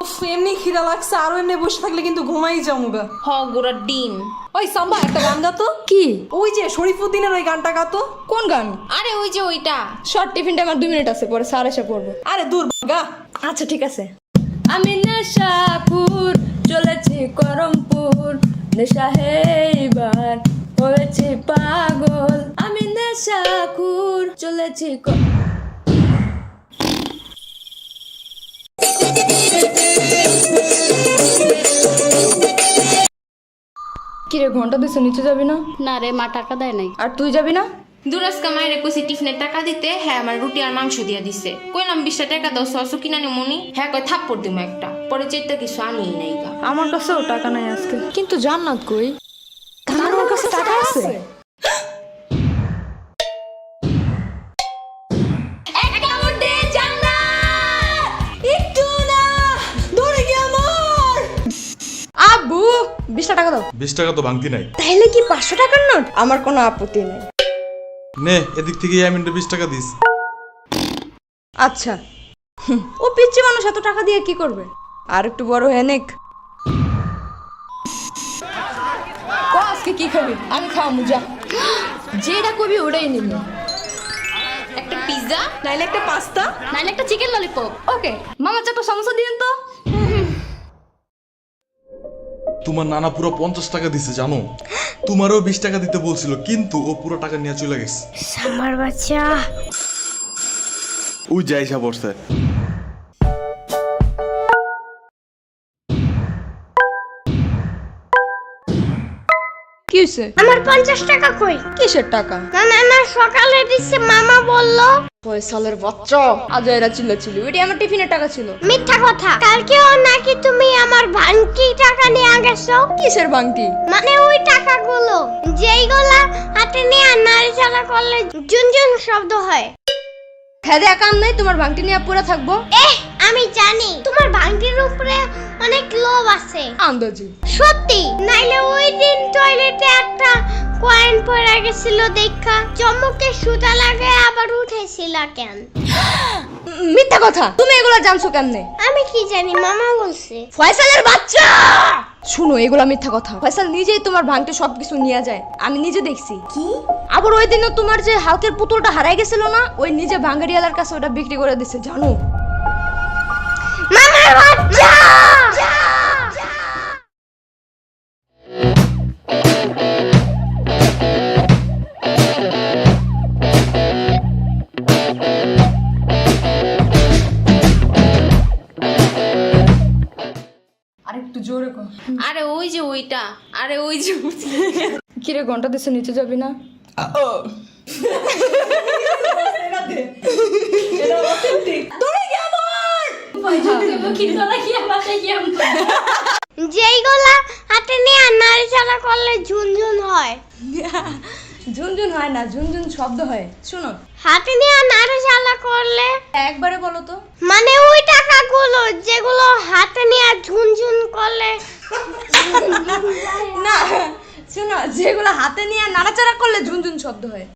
এমনি খিদা লাগছে, আরো এমনি বসে থাকলে কিন্তু ঘুমাই যামুগা। হ গোড়া ডিম। ওই সাম্বা একটা গান গাতো। কি? ওই যে শরীফুদ্দিনের ওই গানটা গাতো। কোন গান? আরে ওই যে ওইটা। শর্ট টিফিনটা আমার 2 মিনিট আছে, পরে স্যার এসে পড়বো। আরে দূর গা। আচ্ছা ঠিক আছে। আমি নেশাপুর চলেছি করমপুর, নেশা হেইবার হয়েছি পাগল। আমি নেশাখুর চলেছি কিরে ঘন্টা দিছে, নিচে যাবি না? না রে, মা টাকা দেয় নাই। আর তুই যাবি না? দুরাজকা মায়ের কইছি টিফিনের টাকা দিতে, হ্যাঁ আমার রুটি আর মাংস দিয়া দিছে। কইলাম 20 টাকা দাও সস কিনা নি মনি, হ্যাঁ কই থাপ্পড় দিমু একটা। পরে চেষ্টা কিছু আনিই নাই গা। আমার কাছেও টাকা নাই আজকে। কিন্তু জান্নাত কই? আমার কাছে টাকা আছে। আব্বু 20 টাকা দাও। 20 টাকা তো ভাঙতি নাই। তাহলে কি 500 টাকার নোট? আমার কোনো আপত্তি নাই। নে এদিক থেকে ইয়ামিনটা 20 টাকা দিস। আচ্ছা। ও পিচ্চি মানুষ, এত টাকা দিয়ে কি করবে? আর একটু বড় হয়ে নেক। আজকে কি খাবি? আমি খাওয়া মুজা। যেটা কবি ওটাই নিবি। একটা পিজ্জা নাইলে একটা পাস্তা, নাইলে একটা চিকেন ললিপপ। ওকে মামা চারটা সমোসা দিন তো। তোমার নানা পুরো 50 টাকা দিছে জানো। তোমারও 20 টাকা দিতে বলছিল, কিন্তু ও পুরো টাকা নিয়ে চলে গেছে। আমার বাচ্চা। ওই যাইসা পড়ছে। কি হইছে? আমার 50 টাকা কই? কিসের টাকা? না সকালে দিছে, মামা বললো। ফয়সালের বাচ্চা আজ এরা চিল্লাচিল্লি, ওইটা আমার টিফিনের টাকা ছিল। মিথ্যা কথা। কালকেও নাকি তুমি আমার ভাঙতি টাকা নিয়ে গেছো। কিসের বাংটি? মানে ওই টাকাগুলো যেইগুলা হাতে নিয়ে নাড়াচাড়া করলে জুনজুন শব্দ হয়। খেদে কাম নাই, তোমার বাংটি নিয়ে পড়ে থাকবো? আমি জানি তোমার ভাঙতির উপরে অনেক লোভ আছে। আন্দাজি। সত্যি, নাইলে ওই দিন টয়লেটে একটা কয়েন পড়ে গেছিল দেখা চমকে সুতা লাগে আবার উঠেছিল কেন? মিথ্যা কথা। তুমি এগুলা জানছো কেমনে? আমি কি জানি, মামা বলছে। ফয়সালের বাচ্চা শুনো, এগুলা মিথ্যা কথা। ফয়সাল নিজেই তোমার ভাঙতে সবকিছু নিয়ে যায়, আমি নিজে দেখছি। কি? আবার ওই দিনও তোমার যে হালকের পুতুলটা হারাই গেছিল না, ওই নিজে ভাঙ্গারিয়ালার কাছে ওটা বিক্রি করে দিছে, জানো? মামার বাচ্চা! আরেকটু জোরে কর। আরে ওই যে ওইটা। আরে ওই যে কিরে ঘন্টা দিছে, নিচে যাবি না? যেইগুলা হাতে নিয়ে নাড়াচাড়া করলে ঝুনঝুন হয়। ঝুনঝুন হয় না, ঝুনঝুন শব্দ হয়। শুনো, হাতে নিয়ে নাড়াচাড়া করলে একবারে বলো তো। মানে ওই টাকাগুলো যেগুলো হাতে নিয়ে ঝুনঝুন করলে। না, শুনো, যেগুলো হাতে নিয়ে নাড়াচাড়া করলে ঝুনঝুন শব্দ হয়।